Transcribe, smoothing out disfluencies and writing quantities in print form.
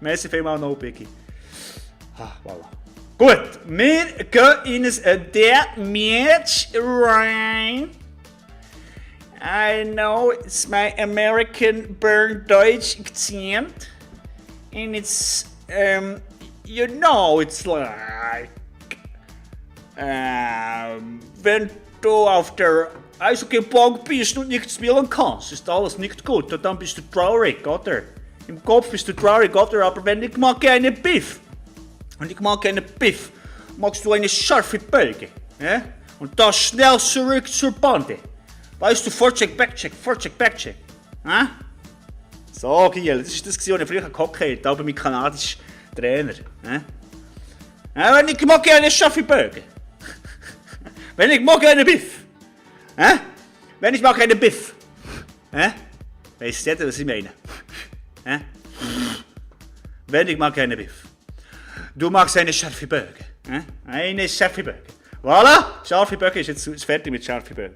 Merci vielmals, NoBiggie. Voilà. Gut, wir gehen in ein Match rein. I know it's my American burn Deutsch accent. And it's, you know, it's like, wenn du auf der Eishockey-Bank bist und nicht spielen kannst, ist alles nicht gut. Und dann bist du traurig, oder? Im Kopf bist du traurig, oder? Aber wenn ich mag gerne Biff, magst du eine scharfe Böge, ja? Und dann schnell zurück zur Bande. Weißt du, Vorcheck, Backcheck, ja? So, Giel, das ist das, was ich früher gehockt habe, da bei meinem kanadischen Trainer, ja? Ja, wenn ich mag gerne scharfe Böge. Wenn ich mag gerne Biff. Hä? Wenn ich mag einen Biff. Hä? Weißt du, was ich meine? Hä? Wenn ich mag einen Biff. Du magst eine scharfe Böge. Hä? Eine scharfe Böge. Voilà! Scharfe Böge ist jetzt fertig mit scharfe Böge.